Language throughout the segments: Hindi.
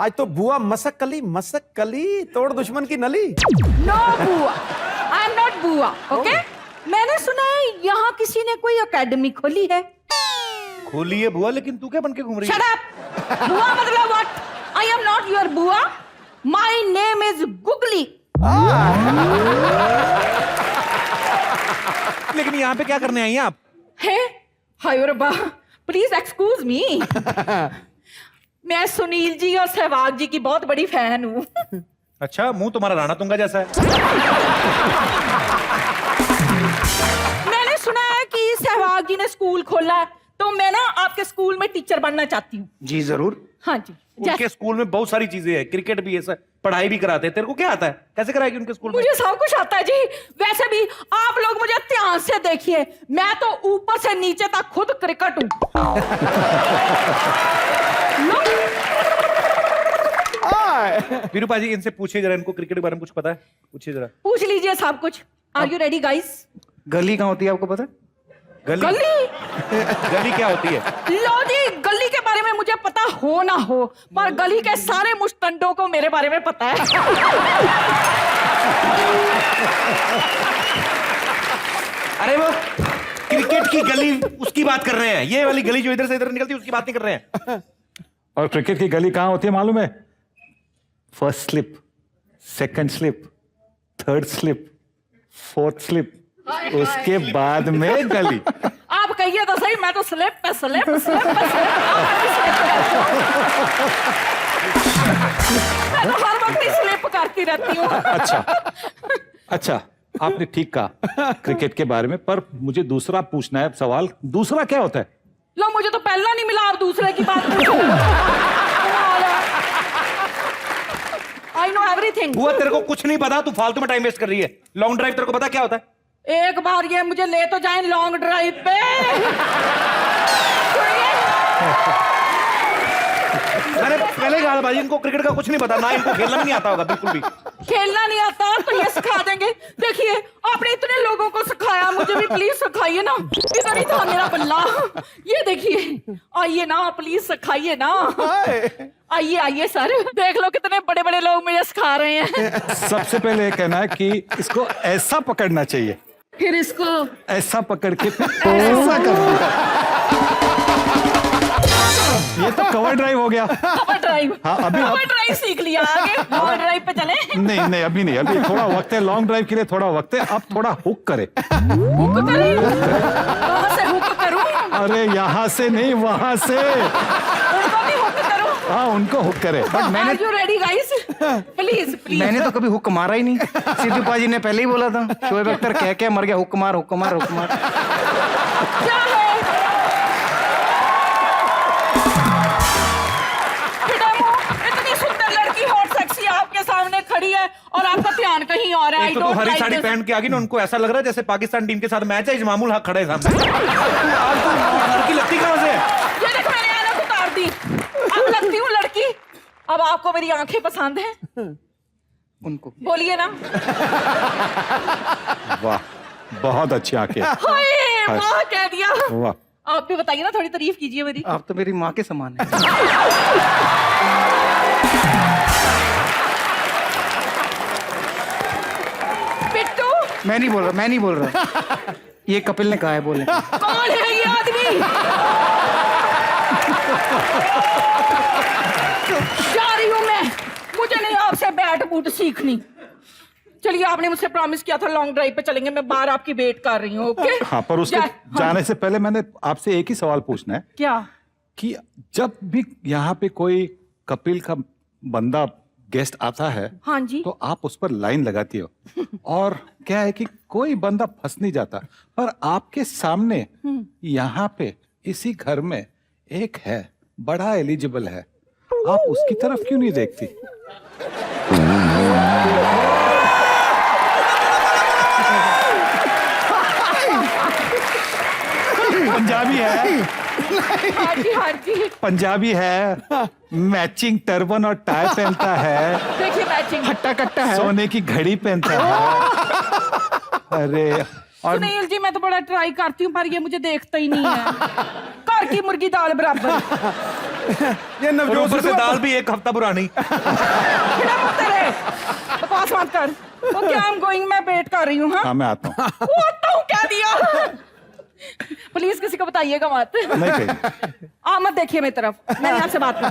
आज तो बुआ मसक कली तोड़ दुश्मन की नली। नो बुआ, आई एम नॉट बुआ, ओके? मैंने सुना है यहाँ किसी ने कोई एकेडमी खोली है। खोली है बुआ, लेकिन तू क्या बन के घूम रही है? Shut up! बुआ मतलब what? I am not your बुआ. My name is googly. लेकिन यहाँ पे क्या करने आई हैं आप? है? हाय रब्बा, प्लीज एक्सक्यूज मी। मैं सुनील जी और सहवाग जी की बहुत बड़ी फैन हूँ। अच्छा, मुंह तुम्हारा राणा तुंगा जैसा है। मैंने सुना है कि सहवाग जी ने स्कूल खोला है, तो मैं ना आपके स्कूल में टीचर बनना चाहती हूँ। जी जरूर। हाँ जी। उनके स्कूल में बहुत सारी चीजें हैं, क्रिकेट भी है, सर पढ़ाई भी कराते हैं। तेरे को क्या आता है? कैसे कराएगी उनके स्कूल में? मुझे सब कुछ आता है जी। वैसे भी आप लोग मुझे ध्यान से देखिए, मैं तो ऊपर से नीचे तक खुद क्रिकेट हूँ। वीरू पाजी, इनसे पूछिए जरा, इनको क्रिकेट के बारे में कुछ पता है? पूछिए जरा। पूछ लीजिए सब कुछ। Are you ready guys? गली कहाँ होती है, आपको पता है? गली? गली क्या होती है? लो जी, गली के बारे में मुझे पता हो ना हो, पर गली के सारे मुश्तंडों को मेरे बारे में पता है। अरे वो क्रिकेट की गली उसकी बात कर रहे हैं, ये वाली गली जो इधर से इधर निकलती है उसकी बात नहीं कर रहे हैं। और क्रिकेट की गली कहां होती है मालूम है? First slip, second slip, third slip, fourth slip, उसके बाद में गली। आप कहिए तो सही, मैं तो slip pay slip slip pay slip, मैं तो हर वक्त ही स्लिप करती रहती हूँ। अच्छा, आपने ठीक कहा क्रिकेट के बारे में, पर मुझे दूसरा पूछना है सवाल। दूसरा क्या होता है? लो, मुझे तो पहला नहीं मिला, आप दूसरे की बात पूछो। I know everything। बुआ तेरे को कुछ नहीं पता, तू फालतू में टाइम वेस्ट कर रही है। लॉन्ग ड्राइव तेरे को पता क्या होता है? एक बार ये मुझे ले तो जाए लॉन्ग ड्राइव पे। मैंने पहले कहा था भाई, इनको क्रिकेट का कुछ नहीं पता, ना इनको खेलना भी नहीं आता होगा बिल्कुल भी। खेलना नहीं आता तो ये सिखा देंगे। देखिए, आपने इतने लोगों को सिखाया, मुझे भी प्लीज सिखाइए ना। इधर ही था मेरा बल्ला, ये देखिए। आइए ना, प्लीज सिखाइए ना। आइए आइए सर, देख लो कितने बड़े बड़े लोग मुझे सिखा रहे हैं। सबसे पहले ये कहना है कि इसको ऐसा पकड़ना चाहिए, फिर इसको ऐसा पकड़ के फिर ऐसा करना। ये तो कवर ड्राइव हो गया। Cover drive? हाँ, अभी कवर ड्राइव सीख लिया, आगे कवर ड्राइव पे चले। नहीं, अभी नहीं, अभी थोड़ा वक्त है, लॉन्ग ड्राइव के लिए थोड़ा वक्त है। अब थोड़ा हुक करे। हुक करे? कहाँ से हुक करूं? अरे यहाँ से नहीं, वहां से। उनको भी हुक करूं? हाँ, उनको हुक करे। बट मैंने Are you ready guys? Please please. मैंने तो कभी हुक मारा ही नहीं। सिद्धू पाजी ने पहले ही बोला था, शोएब अख्तर कह मर गया, हुक मार हुक मार हुक मार। क्या है? इतनी सुंदर लड़की, हॉट सेक्सी आपके सामने खड़ी है और आपका ध्यान कहीं और है। एक तो हरी साड़ी पहन के आ गई ना, उनको ऐसा लग रहा है जैसे पाकिस्तान टीम के साथ मैच है, इजमामुल हक खड़े सामने। लड़की लगती कहां से? ये देखो, मैंने ऐनक उतार दी, अब लगती हूँ लड़की। अब आपको मेरी आंखें पसंद हैं? उनको बोलिए ना। वाह, बहुत अच्छी आंखें। हाय, वाह कह दिया। वाह, आप भी बताइए ना, थोड़ी तारीफ कीजिए मेरी। आप तो मेरी माँ के समान है। पिट्टू? मैं नहीं बोल रहा। ये कपिल ने कहा है बोलने। कौन है ये आदमी? जा रही हूँ मैं, मुझे नहीं आपसे बैट बूट सीखनी। चलिए, आपने मुझसे प्रॉमिस किया था लॉन्ग ड्राइव पे चलेंगे, मैं बाहर आपकी वेट कर रही हूँ। ओके? हाँ, पर उसके जाने से पहले मैंने आपसे एक ही सवाल पूछना है। क्या? कि जब भी यहाँ पे कोई कपिल का बंदा गेस्ट आता है, हाँ जी, तो आप उस पर लाइन लगाती हो। और क्या है कि कोई बंदा फंस नहीं जाता, पर आपके सामने यहाँ पे इसी घर में एक है, बड़ा एलिजिबल है, आप उसकी तरफ क्यों नहीं देखती? पंजाबी है। हाँ जी, हाँ जी। पंजाबी है, मैचिंग टर्बन और टाई पहनता है, देखिए मैचिंग, हट्टा कट्टा है। सोने की घड़ी पहनता है। अरे, और सुनील जी, मैं तो बड़ा ट्राई करती हूँ, पर ये मुझे देखता ही नहीं है। घर की मुर्गी दाल बराबर। ये और नवजोत ऊपर से सिद्धू दाल भी 1 हफ्ता पुरानी। बिना मत तेरे बकवास मत कर। ओके आई एम गोइंग, मैं वेट कर रही हूँ। हाँ हाँ मैं आता हूँ। वो आता हूँ क्या दिया। प्लीज किसी को बताइएगा मत। नहीं कहिए। आप मत देखिए मेरी तरफ, मैं यहाँ से बात कर।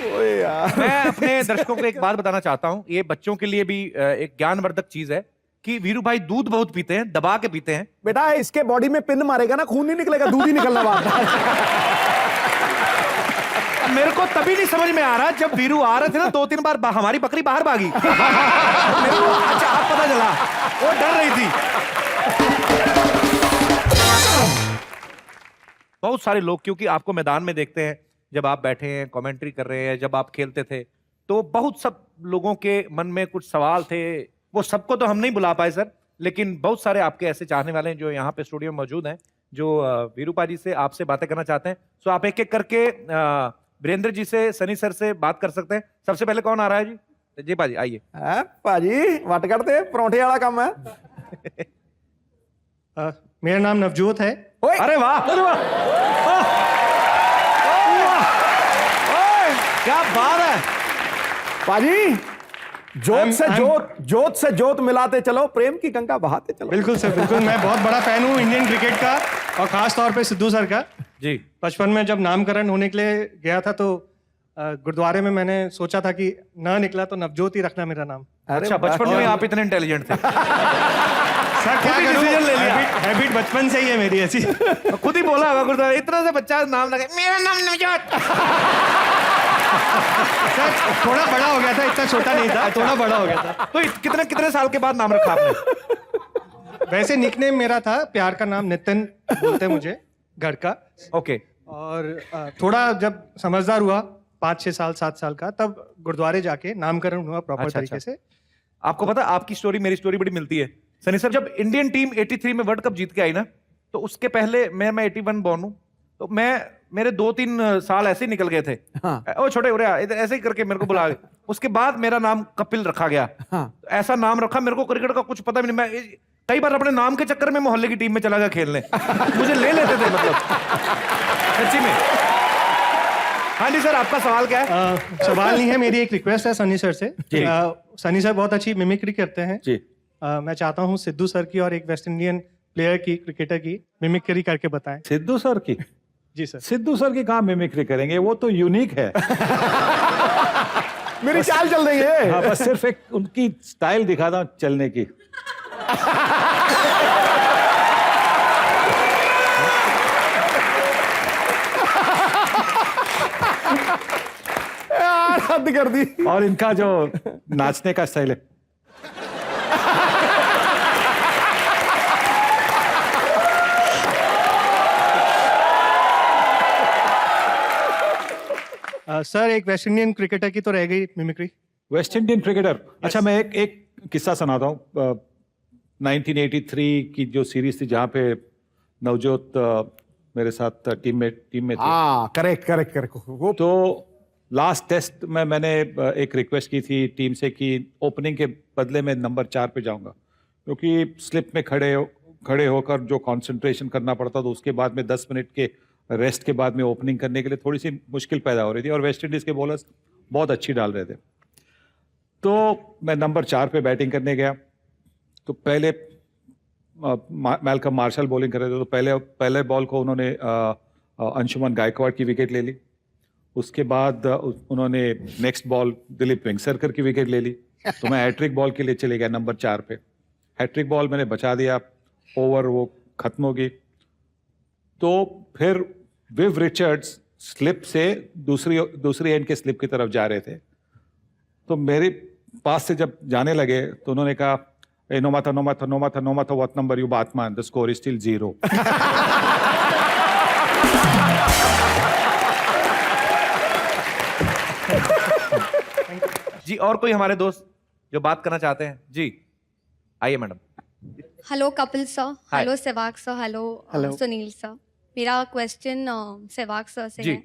ओए यार। मैं अपने दर्शकों को एक बात बताना चाहता हूं, ये बच्चों के लिए भी एक ज्ञानवर्धक चीज है कि वीरू भाई दूध बहुत पीते हैं, दबा के पीते हैं। बेटा इसके बॉडी में पिन मारेगा ना, खून नहीं निकलेगा, दूध ही निकलना बात है। मेरे को तभी नहीं समझ में आ रहा जब वीरू आ रहे थे ना 2-3 बार हमारी बकरी बाहर भागी। मेरे को अच्छा आप पता चला, वो डर रही थी। बहुत सारे लोग क्योंकि आपको मैदान में देखते हैं, जब आप बैठे हैं कमेंट्री कर रहे हैं, जब आप खेलते थे तो बहुत सब लोगों के मन में कुछ सवाल थे। वो सबको तो हम नहीं बुला पाए सर, लेकिन बहुत सारे आपके ऐसे चाहने वाले हैं जो यहाँ पे स्टूडियो में मौजूद हैं, जो वीरूपा जी से आपसे बातें करना चाहते हैं। सो आप एक एक करके वीरेंद्र जी से, सनी सर से बात कर सकते हैं। सबसे पहले कौन आ रहा है जी? जी पाजी आइए। पाजी वट करते परौंठे वाला काम है। मेरा नाम नवजोत है। ओए, अरे वाह, अरे वाह, क्या बात है। पाजी जोत से I'm- जोत, जोत से जोत मिलाते चलो, प्रेम की गंगा बहाते चलो। बिल्कुल सर, बिल्कुल। मैं बहुत बड़ा फैन हूँ इंडियन क्रिकेट का, और खास तौर पे सिद्धू सर का। जी बचपन में जब नामकरण होने के लिए गया था तो गुरुद्वारे में मैंने सोचा था कि ना निकला तो नवजोत ही रखना मेरा नाम। अच्छा, बचपन में आप इतने इंटेलिजेंट थे। सर क्या खुद ही करूं, decision ले लिया। हैबिट बचपन से ही है मेरी ऐसी। खुद ही बोला होगा गुरुद्वारा, इतना से बच्चा नाम लगे, मेरा नाम नवजोत। सर थोड़ा बड़ा हो गया था, इतना छोटा नहीं था, थोड़ा बड़ा हो गया था। तो कितने कितने साल के बाद नाम रखा आपने? वैसे निकनेम मेरा था, प्यार का नाम नितिन बोलते मुझे घर का। ओके। और थोड़ा जब समझदार हुआ 5-6 साल 7 साल का, तब गुरुद्वारे जाके नामकरण हुआ प्रॉपर अच्छा, तरीके से। आपको पता आपकी स्टोरी मेरी स्टोरी बड़ी मिलती है। सनी सर जब इंडियन टीम 83 में वर्ल्ड कप जीत के आई ना, तो उसके पहले मैं 81 बॉर्न हूं, तो मेरे 2-3 साल ऐसे ही निकल गए थे। हाँ। ओ छोटे उरे ऐसे ही करके मेरे को बुला गए। उसके बाद मेरा नाम कपिल रखा गया। हाँ। तो ऐसा नाम रखा, मेरे को क्रिकेट का कुछ पता भी नहीं। मैं कई बार अपने नाम के चक्कर में मोहल्ले की टीम में चला गया खेलने। मुझे ले लेते थे, मतलब सच्ची में। हाँ जी सर, आपका सवाल क्या है? सवाल नहीं है, मेरी एक रिक्वेस्ट है सनी सर से। जी। सनी सर बहुत अच्छी मिमिक्री करते हैं। जी मैं चाहता हूँ सिद्धू सर की और एक वेस्ट इंडियन प्लेयर की, क्रिकेटर की मिमिक्री करके बताएं। सिद्धू सर की? जी सर। सिद्धू सर की कहाँ मिमिक्री करेंगे, वो तो यूनिक है। मेरी चाल चल रही है। हाँ, बस सिर्फ एक उनकी स्टाइल दिखाता हूँ चलने की। यार हद कर दी। और इनका जो नाचने का स्टाइल है, सर एक वेस्ट इंडियन क्रिकेटर की तो रह गई मिमिक्री। West Indian cricketer. अच्छा, मैं एक किस्सा सुनाता हूँ। 1983 की जो सीरीज थी जहाँ पे नवजोत मेरे साथ टीम में थे। हाँ करेक्ट करेक्ट करेक्ट। वो तो लास्ट टेस्ट में मैंने एक रिक्वेस्ट की थी टीम से कि ओपनिंग के बदले में नंबर 4 पे जाऊंगा, क्योंकि स्लिप में खड़े होकर जो कंसंट्रेशन करना पड़ता, तो उसके बाद में 10 मिनट के रेस्ट के बाद में ओपनिंग करने के लिए थोड़ी सी मुश्किल पैदा हो रही थी, और वेस्ट इंडीज़ के बॉलर्स बहुत अच्छी डाल रहे थे। तो मैं नंबर 4 पे बैटिंग करने गया, तो पहले मैल्कम मार्शल बॉलिंग कर रहे थे, तो पहले बॉल को उन्होंने अंशुमन गायकवाड़ की विकेट ले ली। उसके बाद उन्होंने नेक्स्ट बॉल दिलीप वेंगसरकर की विकेट ले ली। तो मैं हैट्रिक बॉल के लिए चले गया नंबर 4 पे। हैट्रिक बॉल मैंने बचा दिया, ओवर वो खत्म हो गई। तो फिर विव रिचर्ड्स स्लिप से दूसरी एंड के स्लिप की तरफ जा रहे थे, तो मेरे पास से जब जाने लगे तो उन्होंने कहा, no matter what number you bat man, the score is still 0। जी, और कोई हमारे दोस्त जो बात करना चाहते हैं? जी आइए madam. Hello Kapil sir, Hi. Hello Sehwag sir, hello Hello. Sunil sir. मेरा क्वेश्चन सहवाग सर से जी। है।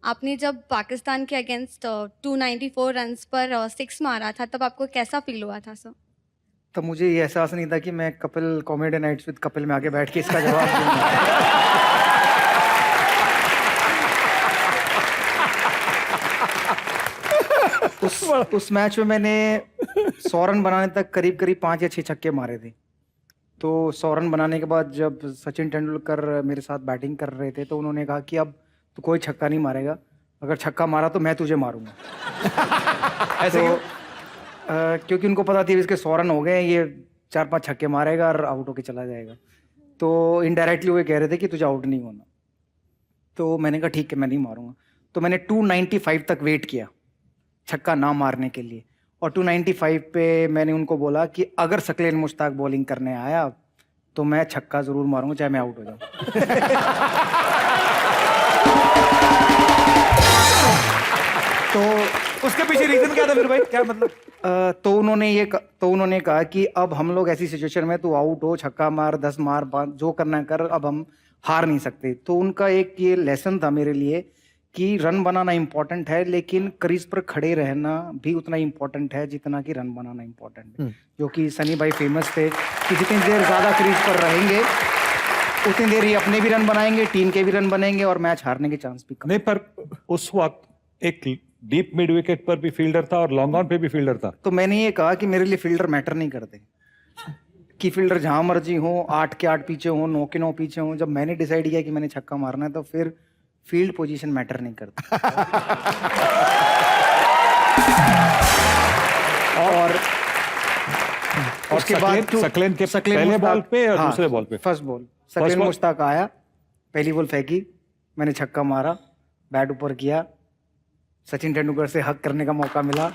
आपने जब पाकिस्तान के अगेंस्ट 294 रन्स पर 6 मारा था, तब आपको कैसा फील हुआ था सर? तो मुझे ये एहसास नहीं था कि मैं Kapil Comedy Nights with Kapil में आके बैठ के इसका जवाब दूंगा। उस मैच में मैंने 100 रन बनाने तक करीब करीब 5 या 6 छक्के मारे थे। तो 100 रन बनाने के बाद जब सचिन तेंदुलकर मेरे साथ बैटिंग कर रहे थे तो उन्होंने कहा कि अब तू कोई छक्का नहीं मारेगा, अगर छक्का मारा तो मैं तुझे मारूंगा। ऐसे तो क्यों? क्योंकि उनको पता थी इसके 100 रन हो गए, ये 4-5 छक्के मारेगा और आउट होके चला जाएगा। तो इनडायरेक्टली वो कह रहे थे कि तुझे आउट नहीं होना। तो मैंने कहा ठीक है, मैं नहीं मारूंगा। तो मैंने 295 तक वेट किया छक्का ना मारने के लिए, और 295 पे मैंने उनको बोला कि अगर सकलेन मुश्ताक बॉलिंग करने आया तो मैं छक्का जरूर मारूंगा, चाहे मैं आउट हो जाऊं। तो उसके पीछे रीजन क्या था फिर भाई, क्या मतलब? तो उन्होंने कहा कि अब हम लोग ऐसी सिचुएशन में, तू आउट हो, छक्का मार, 10 मार, 5 जो करना है कर, अब हम हार नहीं सकते। तो उनका एक ये लेसन था मेरे लिए कि रन बनाना इंपॉर्टेंट है, लेकिन क्रीज पर खड़े रहना भी उतना इंपॉर्टेंट है जितना कि रन बनाना इंपॉर्टेंट है। जो कि सनी भाई फेमस थे कि जितनी देर ज्यादा क्रीज पर रहेंगे उतनी देर ही अपने भी रन बनाएंगे, टीम के भी रन बनेंगे और मैच हारने के चांस भी कम। नहीं, पर उस वक्त एक डीप मिड विकेट पर भी फील्डर था और लॉन्ग ऑन पे भी फील्डर था। तो मैंने ये कहा कि मेरे लिए फील्डर मैटर नहीं करते, कि फील्डर जहां मर्जी हो, 8 के 8 पीछे हो, 9 के 9 पीछे हो। जब मैंने डिसाइड किया कि मैंने छक्का मारना है तो फिर फील्ड पोजीशन मैटर नहीं करता। और उसके बाद सकलेन के पहले बॉल पे और दूसरे बॉल पे, फर्स्ट बॉल सकलेन मुश्ताक आया, पहली बॉल फेंकी, मैंने छक्का मारा, बैट ऊपर किया, सचिन तेंदुलकर से हक करने का मौका मिला। आप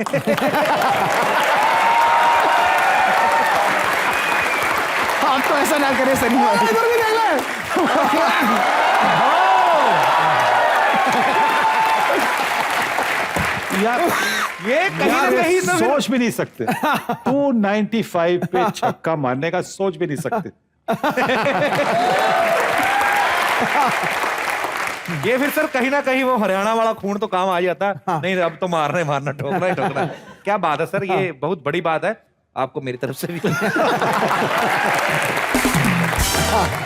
तो ऐसा ना करें सनी भाई। यार ये कहीं ना यार कहीं ये तो फिर- सोच भी नहीं सकते। 295 पे छक्का मारने का सोच भी नहीं सकते। ये फिर सर कहीं ना कहीं वो हरियाणा वाला खून तो काम आ जाता। नहीं अब तो मारना ठोकना ही ठोकना। क्या बात है सर, ये बहुत बड़ी बात है, आपको मेरी तरफ से भी